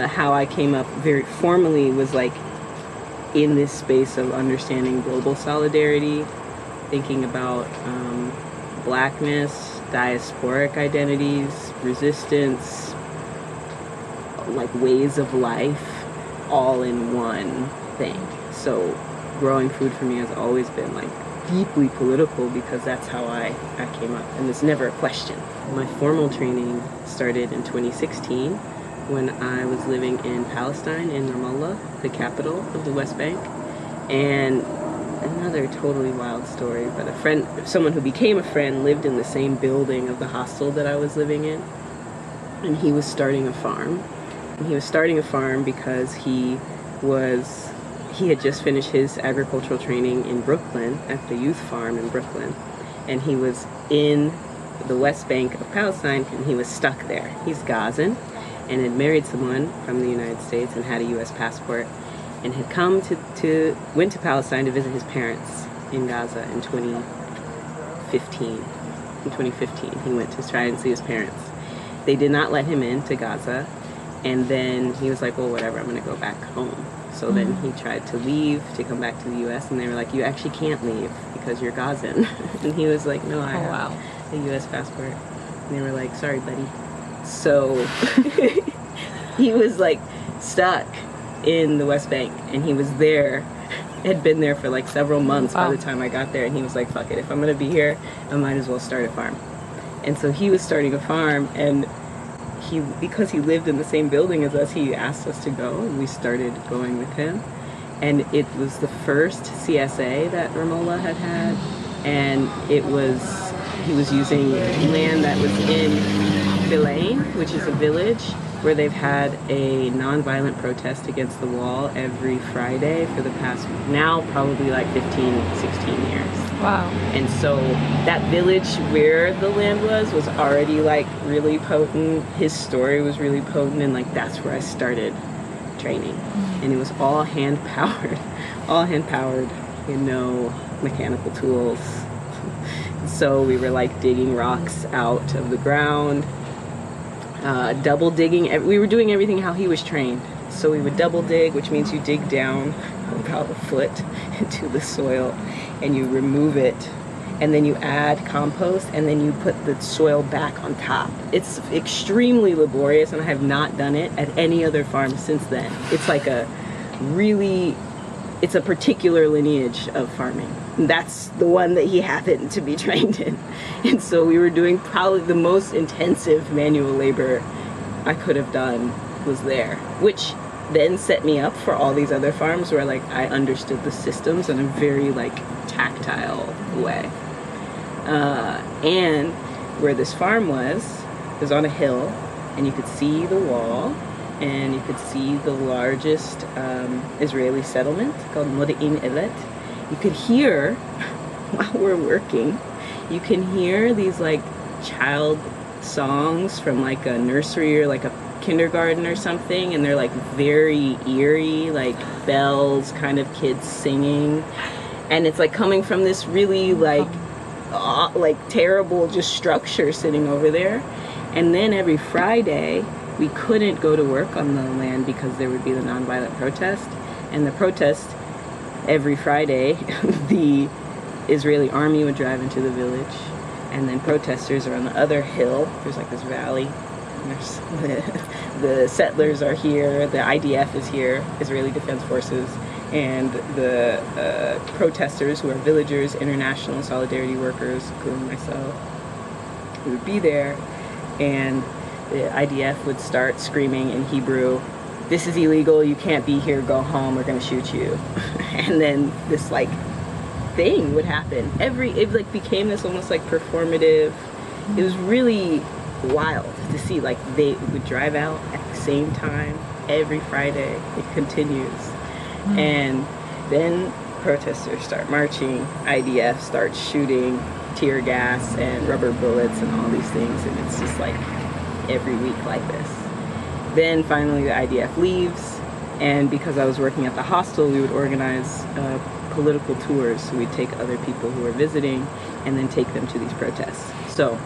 How I came up very formally was like in this space of understanding global solidarity, thinking about blackness, diasporic identities, resistance, like ways of life, all in one thing. So growing food for me has always been like deeply political because that's how I came up, and it's never a question. My formal training started in 2016 when I was living in Palestine, in Ramallah, the capital of the West Bank. And another totally wild story, but a friend, someone who became a friend, lived in the same building of the hostel that I was living in, and he was starting a farm. And he was starting a farm because he had just finished his agricultural training in Brooklyn, at the youth farm in Brooklyn, and he was in the West Bank of Palestine, and he was stuck there. He's Gazan, and had married someone from the United States and had a U.S. passport, and had come went to Palestine to visit his parents in Gaza in 2015. In 2015, he went to try and see his parents. They did not let him into Gaza, and then he was like, well, whatever, I'm going to go back home. So then he tried to leave to come back to the U.S., and they were like, you actually can't leave because you're Gazan. And he was like, no, I have a U.S. passport. And they were like, sorry, buddy. So he was like stuck in the West Bank, and he was there, had been there for like several months by the time I got there, and he was like, fuck it, if I'm gonna be here, I might as well start a farm. And so he was starting a farm, and because he lived in the same building as us, he asked us to go, and we started going with him. And it was the first CSA that Ramallah had, and he was using land that was in Vilain, which is a village where they've had a nonviolent protest against the wall every Friday for the past, now probably like 15, 16 years. Wow. And so that village where the land was already like really potent. His story was really potent, and like that's where I started training. And it was all hand powered, no mechanical tools. So we were like digging rocks out of the ground, double digging. We were doing everything how he was trained. So we would double dig, which means you dig down about a foot into the soil and you remove it, and then you add compost, and then you put the soil back on top. It's extremely laborious, and I have not done it at any other farm since then. It's like it's a particular lineage of farming. That's the one that he happened to be trained in. And so we were doing probably the most intensive manual labor I could have done was there, which then set me up for all these other farms where like I understood the systems in a very like tactile way. And where this farm was on a hill, and you could see the wall, and you could see the largest Israeli settlement called Modi'in Elet. You could hear, while we're working, you can hear these like child songs from like a nursery or like a kindergarten or something, and they're like very eerie, like bells, kind of kids singing, and it's like coming from this really like terrible just structure sitting over there. And then every Friday we couldn't go to work on the land because there would be the nonviolent protest, and the protest every Friday the Israeli army would drive into the village, and then protesters are on the other hill. There's like this valley. There's the settlers are here, the IDF is here, Israeli Defense Forces, and the protesters who are villagers, international solidarity workers, including myself, who would be there, and the IDF would start screaming in Hebrew, "This is illegal, you can't be here, go home, we're gonna shoot you." And then this like thing would happen. It like became this almost like performative. It was really wild to see, like they would drive out at the same time every Friday. It continues. And then protesters start marching, IDF starts shooting tear gas and rubber bullets and all these things, and it's just like every week like this. Then finally the IDF leaves, and because I was working at the hostel, we would organize political tours. So we'd take other people who were visiting and then take them to these protests. So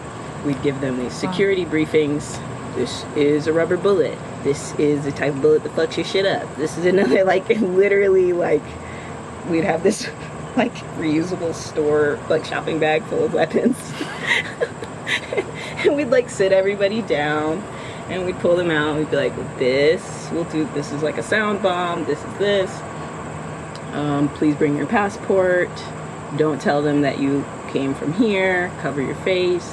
we'd give them these security briefings. This is a rubber bullet. This is the type of bullet that fucks your shit up. This is another, like, literally, like, we'd have this, like, reusable store, like, shopping bag full of weapons. And we'd, like, sit everybody down and we'd pull them out. We'd be like, this is like a sound bomb. This is this. Please bring your passport. Don't tell them that you came from here. Cover your face.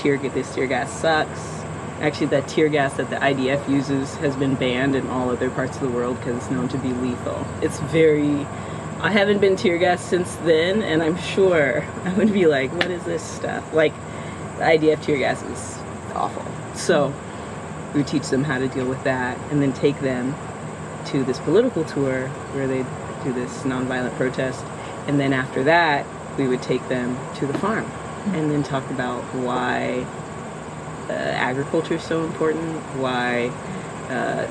This tear gas sucks. Actually, that tear gas that the IDF uses has been banned in all other parts of the world because it's known to be lethal. It's very... I haven't been tear gassed since then, and I'm sure I would be like, what is this stuff? Like, the IDF tear gas is awful. So we would teach them how to deal with that and then take them to this political tour where they do this nonviolent protest. And then after that, we would take them to the farm and then talk about why agriculture is so important, why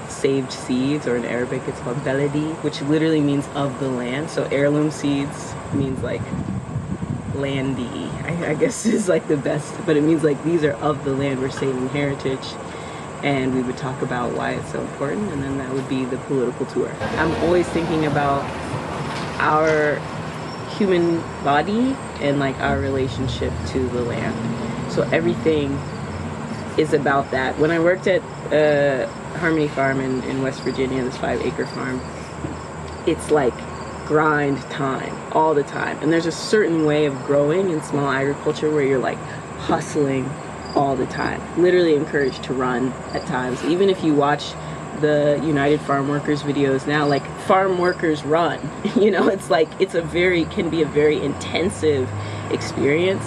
saved seeds, or in Arabic it's called beledi, which literally means of the land. So heirloom seeds means like landy, I guess is like the best, but it means like these are of the land, we're saving heritage. And we would talk about why it's so important, and then that would be the political tour. I'm always thinking about our human body and like our relationship to the land. So everything is about that. When I worked at Harmony Farm in West Virginia, this 5-acre farm, it's like grind time all the time. And there's a certain way of growing in small agriculture where you're like hustling all the time, literally encouraged to run at times. Even if you watch the United Farm Workers videos now, like farm workers run, you know, it's like can be a very intensive experience,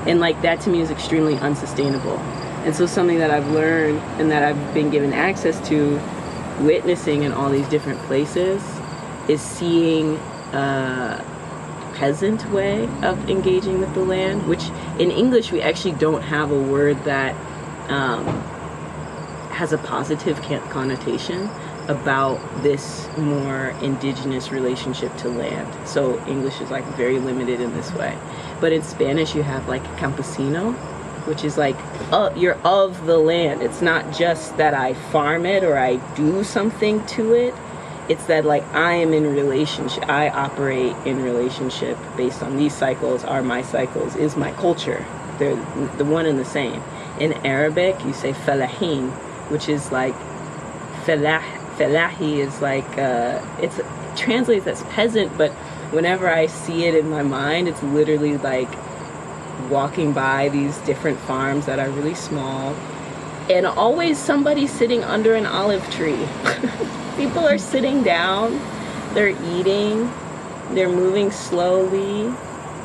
and like that to me is extremely unsustainable. And so something that I've learned and that I've been given access to witnessing in all these different places is seeing a peasant way of engaging with the land, which in English we actually don't have a word that has a positive connotation about this more indigenous relationship to land. So English is like very limited in this way. But in Spanish you have like campesino, which is like, you're of the land. It's not just that I farm it or I do something to it. It's that like I am in relationship, I operate in relationship based on these cycles, are my cycles, is my culture. They're the one and the same. In Arabic, you say falahin, which is like, falahi is like, it translates as peasant, but whenever I see it in my mind, it's literally like walking by these different farms that are really small, and always somebody sitting under an olive tree. People are sitting down, they're eating, they're moving slowly.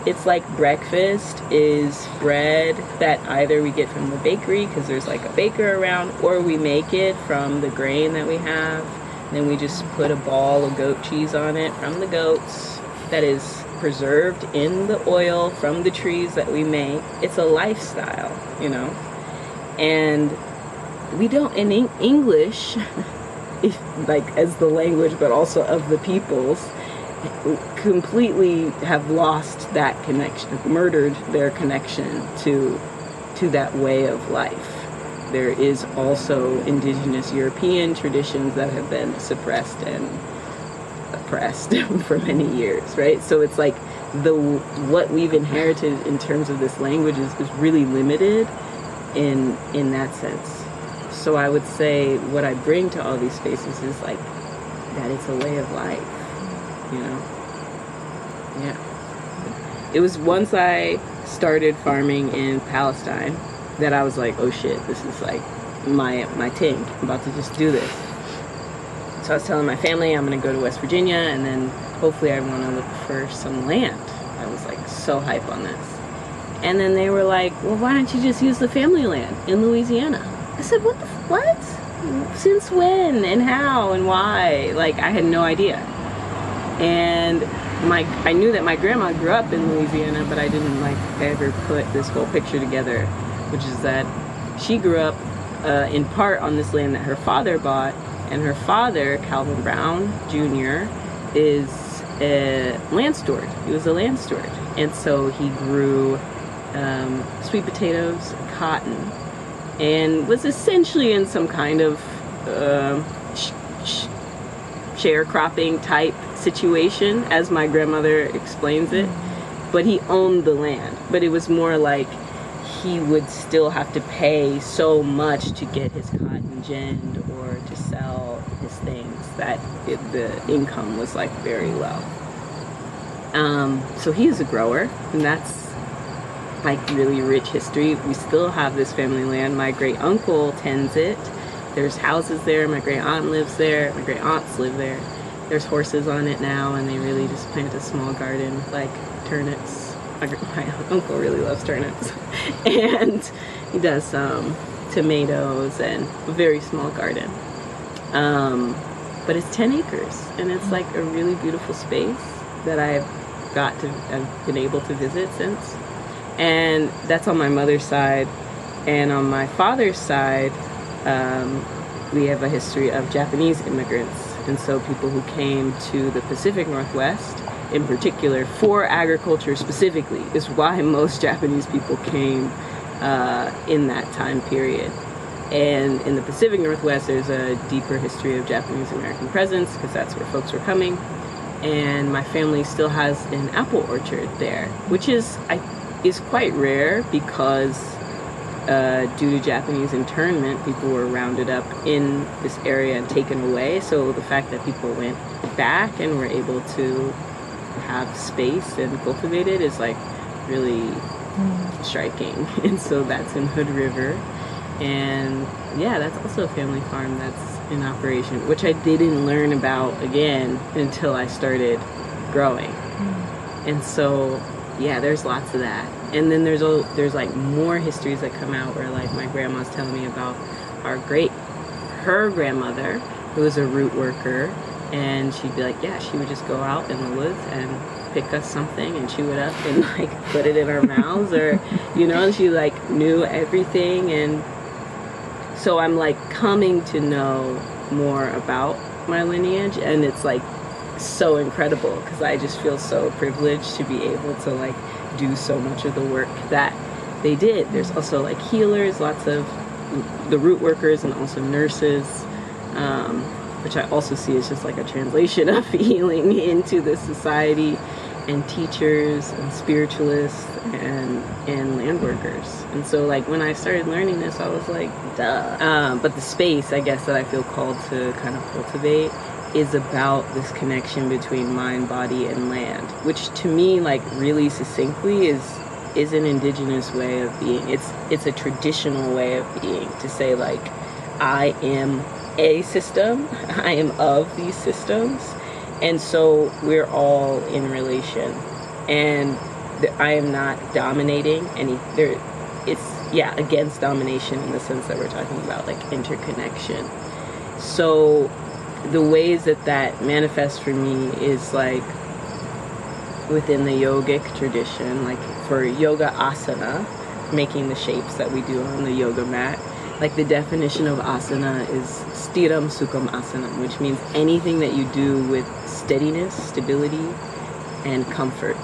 It's like breakfast is bread that either we get from the bakery because there's like a baker around, or we make it from the grain that we have. Then we just put a ball of goat cheese on it from the goats that is preserved in the oil from the trees that we make. It's a lifestyle, you know. And we don't, in English, like as the language, but also of the peoples, completely have lost that connection, murdered their connection to that way of life. There is also indigenous European traditions that have been suppressed and oppressed for many years, right? So it's like what we've inherited in terms of this language is really limited in that sense. So I would say what I bring to all these spaces is like that it's a way of life, you know? Yeah. It was once I started farming in Palestine that I was like, oh shit, this is like my thing. I'm about to just do this. So I was telling my family I'm gonna go to West Virginia and then hopefully I wanna look for some land. I was like so hype on this. And then they were like, well, why don't you just use the family land in Louisiana? I said, what? Since when and how and why? Like, I had no idea. And I knew that my grandma grew up in Louisiana, but I didn't like ever put this whole picture together, which is that she grew up in part on this land that her father bought, and her father, Calvin Brown Jr., is a land steward. He was a land steward. And so he grew sweet potatoes, cotton, and was essentially in some kind of sharecropping type situation, as my grandmother explains it. But he owned the land. But it was more like he would still have to pay so much to get his cotton ginned or to sell his things that the income was like very low. So he is a grower, and that's like really rich history. We still have this family land. My great uncle tends it. There's houses there. My great aunt lives there. My great aunts live there. There's horses on it now, and they really just plant a small garden like turnips. My uncle really loves turnips. And he does some tomatoes and a very small garden. But it's 10 acres, and it's like a really beautiful space that I've been able to visit since. And that's on my mother's side. And on my father's side, we have a history of Japanese immigrants. And so people who came to the Pacific Northwest, in particular, for agriculture specifically, is why most Japanese people came in that time period. And in the Pacific Northwest, there's a deeper history of Japanese American presence, because that's where folks were coming. And my family still has an apple orchard there, which is quite rare because due to Japanese internment, people were rounded up in this area and taken away. So the fact that people went back and were able to have space and cultivate it is like really striking. And so that's in Hood River. And yeah, that's also a family farm that's in operation, which I didn't learn about again until I started growing. And so yeah, there's lots of that. And then there's like more histories that come out where like my grandma's telling me about her grandmother, who was a root worker, and she'd be like, yeah, she would just go out in the woods and pick us something and chew it up and like put it in our mouths, or and she like knew everything. And so I'm like coming to know more about my lineage, and it's like so incredible because I just feel so privileged to be able to like do so much of the work that they did. There's also like healers, lots of the root workers, and also nurses, which I also see as just like a translation of healing into this society, and teachers and spiritualists and land workers. And so like when I started learning this, I was like, duh. But the space, I guess, that I feel called to kind of cultivate is about this connection between mind, body, and land, which to me, like really succinctly, is an indigenous way of being. It's a traditional way of being, to say like, I am a system, I am of these systems, and so we're all in relation, and I am not dominating against domination in the sense that we're talking about like interconnection. So the ways that manifests for me is like within the yogic tradition, like for yoga asana, making the shapes that we do on the yoga mat. Like the definition of asana is stiram sukham asana, which means anything that you do with steadiness, stability, and comfort.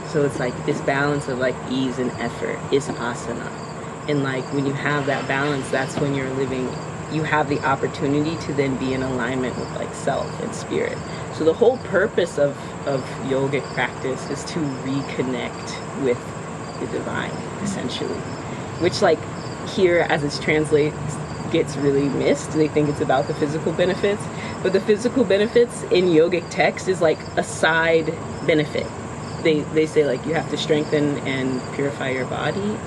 So it's like this balance of like ease and effort is asana. And like when you have that balance, that's when you have the opportunity to then be in alignment with like self and spirit. So the whole purpose of yogic practice is to reconnect with the divine, essentially. Which like here, as it's translated, gets really missed. They think it's about the physical benefits, but the physical benefits in yogic text is like a side benefit. They say like you have to strengthen and purify your body,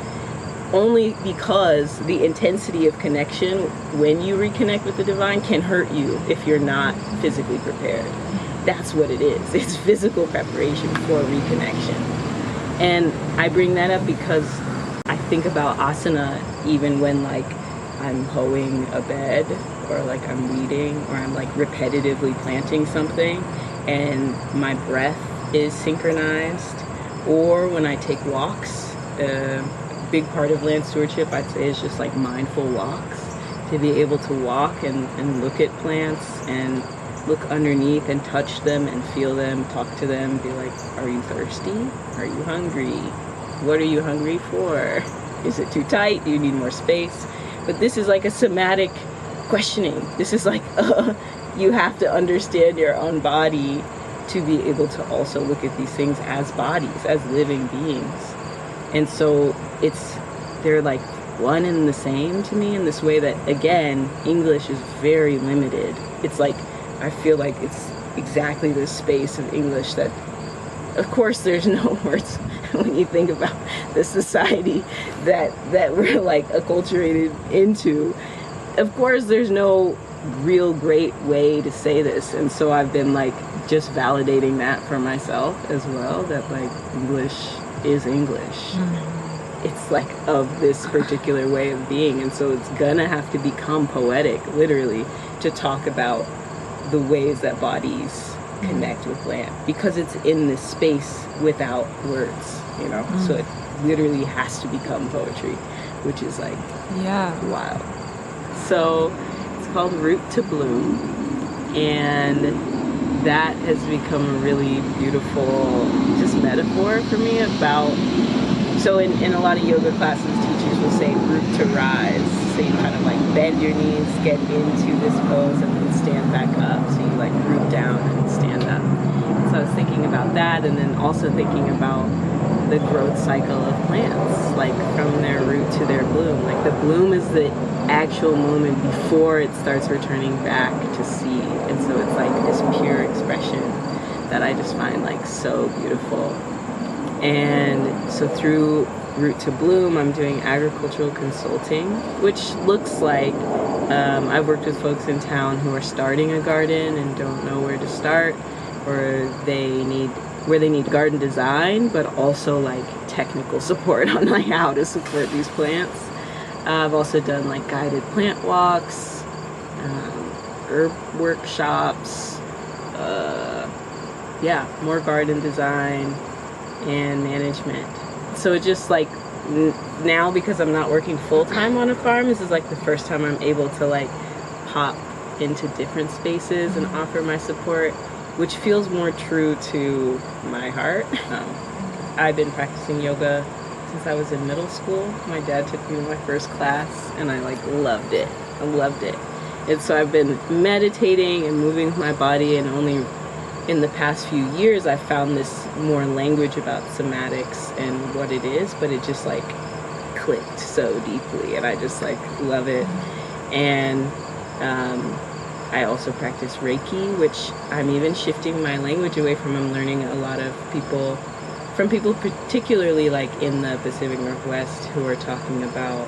only because the intensity of connection when you reconnect with the divine can hurt you if you're not physically prepared. That's what it is. It's physical preparation for reconnection. And I bring that up because I think about asana even when like I'm hoeing a bed, or like I'm weeding, or I'm like repetitively planting something and my breath is synchronized, or when I take walks. Big part of land stewardship, I'd say, is just like mindful walks, to be able to walk and look at plants and look underneath and touch them and feel them, talk to them, be like, are you thirsty? Are you hungry? What are you hungry for? Is it too tight? Do you need more space? But this is like a somatic questioning. This is like, you have to understand your own body to be able to also look at these things as bodies, as living beings. And so they're like one and the same to me in this way that, again, English is very limited. It's like, I feel like it's exactly this space of English that, of course, there's no words when you think about the society that we're like acculturated into. Of course, there's no real great way to say this. And so I've been like just validating that for myself as well, that like English is English. Mm-hmm. It's like of this particular way of being. And so it's gonna have to become poetic, literally, to talk about the ways that bodies connect with land, because it's in this space without words, you know. So it literally has to become poetry, which is like wild. So it's called Root to Bloom, and that has become a really beautiful just metaphor for me about, so in a lot of yoga classes, teachers will say root to rise. So you kind of like bend your knees, get into this pose, and then stand back up. So you like root down and stand up. So I was thinking about that, and then also thinking about the growth cycle of plants, like from their root to their bloom. Like the bloom is the actual moment before it starts returning back to seed. And so it's like this pure expression that I just find like so beautiful. And so through Root to Bloom, I'm doing agricultural consulting, which looks like I've worked with folks in town who are starting a garden and don't know where to start, or they need garden design, but also like technical support on like how to support these plants. I've also done like guided plant walks, herb workshops, more garden design and management. So it just like now, because I'm not working full-time on a farm, this is like the first time I'm able to like pop into different spaces and offer my support, which feels more true to my heart. I've been practicing yoga since I was in middle school. My dad took me to my first class and I like loved it. I loved it. And so I've been meditating and moving with my body, and only in the past few years I found this more language about somatics and what it is, but it just like clicked so deeply, and I just like love it. And I also practice Reiki, which I'm even shifting my language away from. I'm learning a lot of people particularly like in the Pacific Northwest who are talking about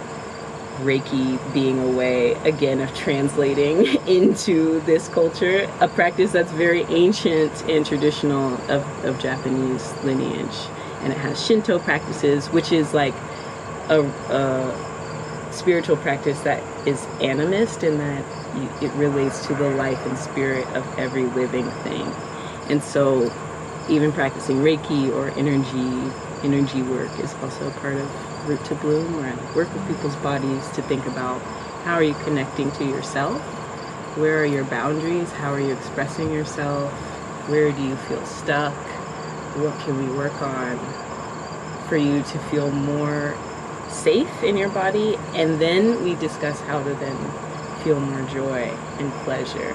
Reiki being a way, again, of translating into this culture, a practice that's very ancient and traditional of Japanese lineage. And it has Shinto practices, which is like a spiritual practice that is animist in that it relates to the life and spirit of every living thing. And so even practicing Reiki or energy work is also a part of Root to Bloom, where I work with people's bodies to think about how are you connecting to yourself, where are your boundaries, how are you expressing yourself, where do you feel stuck, what can we work on for you to feel more safe in your body. And then we discuss how to then feel more joy and pleasure.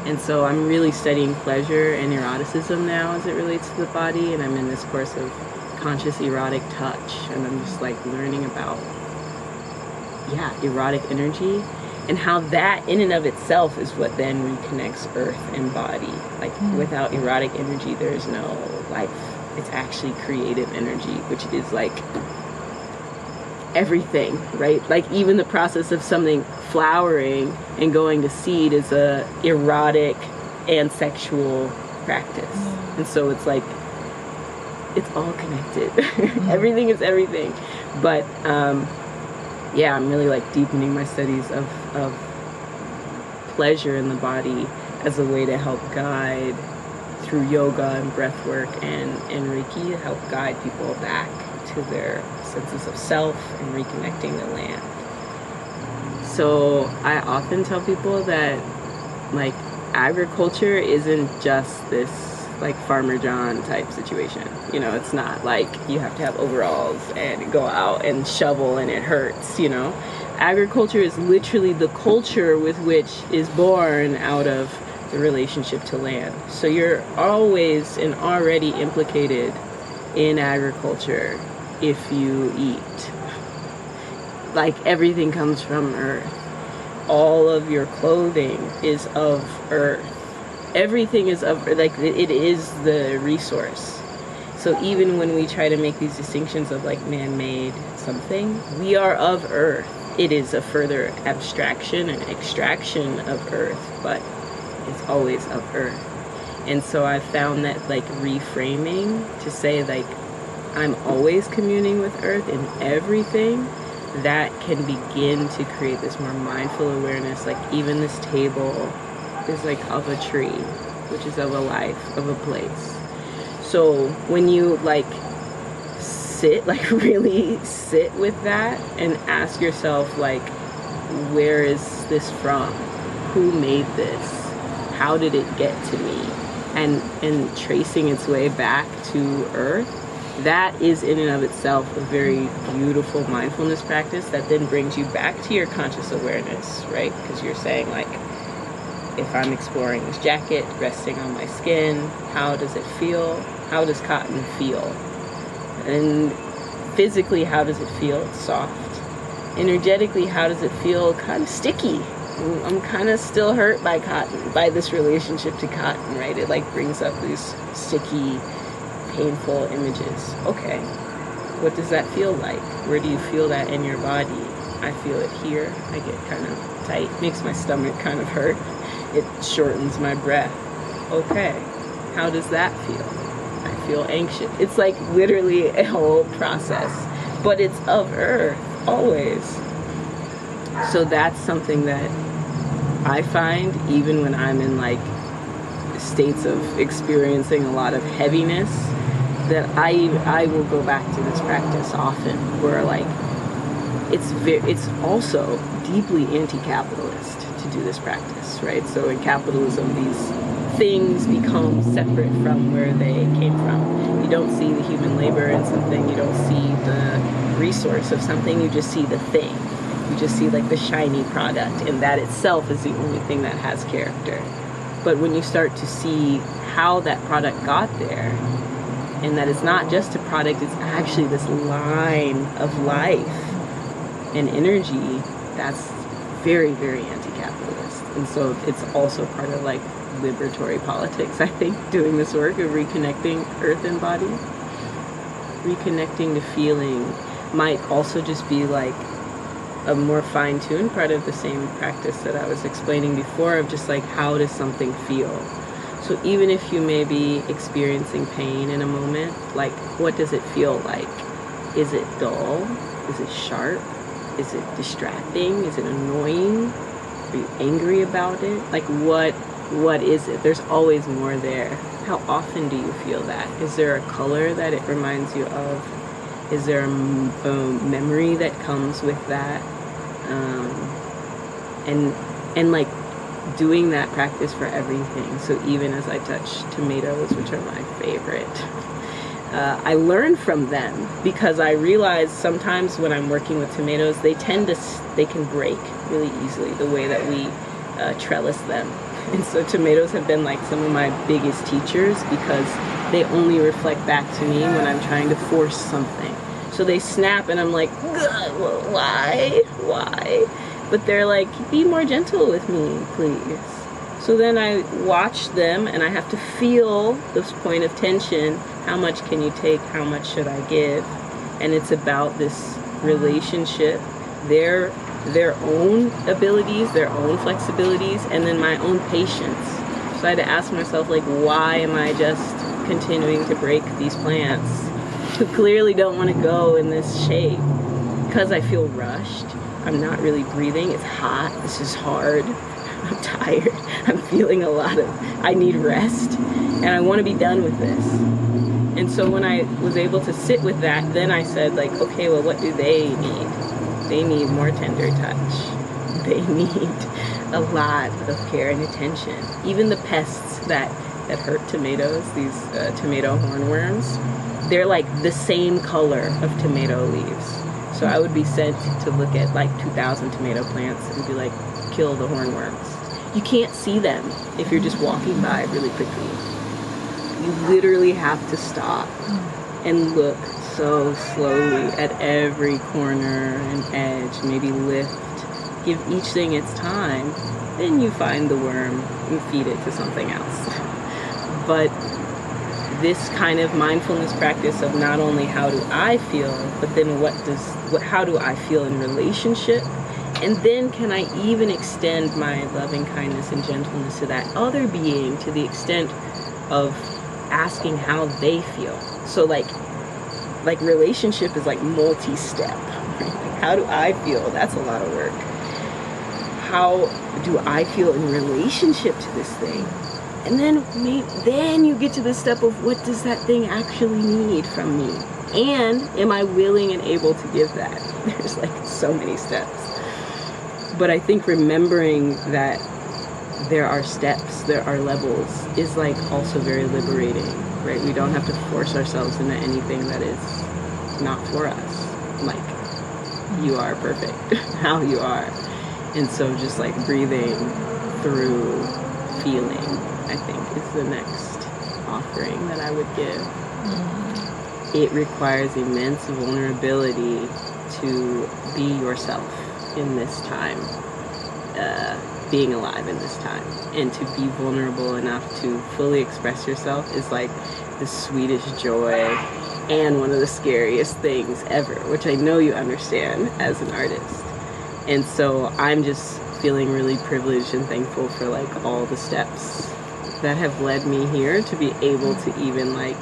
And so I'm really studying pleasure and eroticism now as it relates to the body, and I'm in this course of conscious erotic touch, and I'm just like learning about erotic energy and how that in and of itself is what then reconnects earth and body. Like without erotic energy there is no life. It's actually creative energy, which is like everything, right? Like even the process of something flowering and going to seed is a erotic and sexual practice. And so it's like it's all connected. Everything is everything. But I'm really like deepening my studies of pleasure in the body as a way to help guide through yoga and breath work and Reiki, to help guide people back to their senses of self and reconnecting the land. So I often tell people that like agriculture isn't just this like Farmer John type situation. You know, it's not like you have to have overalls and go out and shovel and it hurts, you know. Agriculture is literally the culture with which is born out of the relationship to land. So you're always and already implicated in agriculture if you eat. Like everything comes from earth. All of your clothing is of earth. Everything is of, like, it is the resource. So even when we try to make these distinctions of like man-made something, we are of earth. It is a further abstraction and extraction of earth, but it's always of earth. And so I found that like reframing to say like I'm always communing with earth in everything, that can begin to create this more mindful awareness. Like even this table is like of a tree, which is of a life, of a place. So when you like sit, like really sit with that and ask yourself like, where is this from? Who made this? How did it get to me? And tracing its way back to earth, that is in and of itself a very beautiful mindfulness practice that then brings you back to your conscious awareness, right? Because you're saying like, if I'm exploring this jacket, resting on my skin, how does it feel? How does cotton feel? And physically, how does it feel? It's soft. Energetically, how does it feel? Kind of sticky. I'm kind of still hurt by cotton, by this relationship to cotton, right? It like brings up these sticky, painful images. Okay, what does that feel like? Where do you feel that in your body? I feel it here. I get kind of tight, makes my stomach kind of hurt. It shortens my breath. Okay, how does that feel? I feel anxious. It's like literally a whole process, but it's of earth, always. So that's something that I find even when I'm in like states of experiencing a lot of heaviness, that I will go back to this practice often, where like it's also deeply anti-capitalist to do this practice, right? So in capitalism, these things become separate from where they came from. You don't see the human labor in something, you don't see the resource of something, you just see the thing. You just see like the shiny product, and that itself is the only thing that has character. But when you start to see how that product got there, and that it's not just a product, it's actually this line of life and energy, that's very, very anti-capitalist. And so it's also part of like liberatory politics, I think, doing this work of reconnecting earth and body. Reconnecting to feeling might also just be like a more fine-tuned part of the same practice that I was explaining before, of just like, how does something feel? So even if you may be experiencing pain in a moment, like, what does it feel like? Is it dull? Is it sharp? Is it distracting? Is it annoying? Are you angry about it? Like, what is it? There's always more there. How often do you feel that? Is there a color that it reminds you of? Is there a memory that comes with that? And like doing that practice for everything. So even as I touch tomatoes, which are my favorite, I learn from them, because I realize sometimes when I'm working with tomatoes, they can break really easily the way that we trellis them. And so tomatoes have been like some of my biggest teachers, because they only reflect back to me when I'm trying to force something. So they snap and I'm like, why? But they're like, be more gentle with me, please. So then I watch them and I have to feel this point of tension. How much can you take? How much should I give? And it's about this relationship, their own abilities, their own flexibilities, and then my own patience. So I had to ask myself, like, why am I just continuing to break these plants who clearly don't want to go in this shape? Because I feel rushed. I'm not really breathing. It's hot. This is hard. I'm tired. I'm feeling I need rest. And I want to be done with this. And so when I was able to sit with that, then I said, like, okay, well, what do they need? They need more tender touch. They need a lot of care and attention. Even the pests that hurt tomatoes, these tomato hornworms, they're like the same color of tomato leaves. So I would be sent to look at like 2,000 tomato plants and be like, kill the hornworms. You can't see them if you're just walking by really quickly. You literally have to stop and look so slowly at every corner and edge, maybe lift, give each thing its time, then you find the worm and feed it to something else. But this kind of mindfulness practice of not only how do I feel, but then how do I feel in relationship? And then can I even extend my loving kindness and gentleness to that other being to the extent of asking how they feel? So like relationship is like multi-step. Right? Like, how do I feel? That's a lot of work. How do I feel in relationship to this thing? And then you get to the step of what does that thing actually need from me? And am I willing and able to give that? There's like so many steps. But I think remembering that there are steps, there are levels, is like also very liberating, right? We don't have to force ourselves into anything that is not for us. Like, you are perfect how you are. And so just like breathing through feeling, I think, is the next offering that I would give. It requires immense vulnerability to be yourself in this time, being alive in this time. And to be vulnerable enough to fully express yourself is like the sweetest joy and one of the scariest things ever, which I know you understand as an artist. And so I'm just feeling really privileged and thankful for like all the steps that have led me here to be able to even like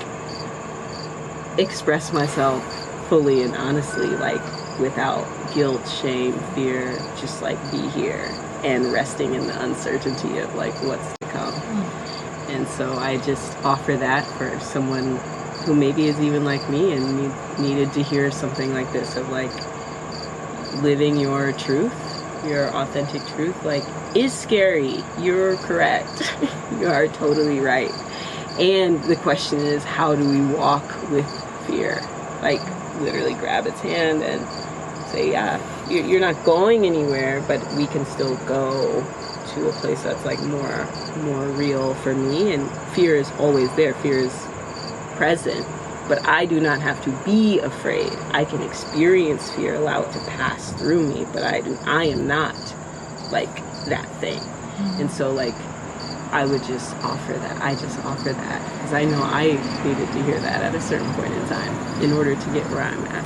express myself fully and honestly, like without guilt, shame, fear, just like be here and resting in the uncertainty of like what's to come. And so I just offer that for someone who maybe is even like me and needed to hear something like this, of like living your truth, your authentic truth, like is scary. You're correct. You are totally right. And the question is, how do we walk with fear? Like literally grab its hand and say, yeah, you're not going anywhere, but we can still go to a place that's like more real for me. And fear is always there. Fear is present, but I do not have to be afraid. I can experience fear, allow it to pass through me, but I am not like that thing. And so like I would just offer that. I just offer that because I know I needed to hear that at a certain point in time in order to get where I'm at.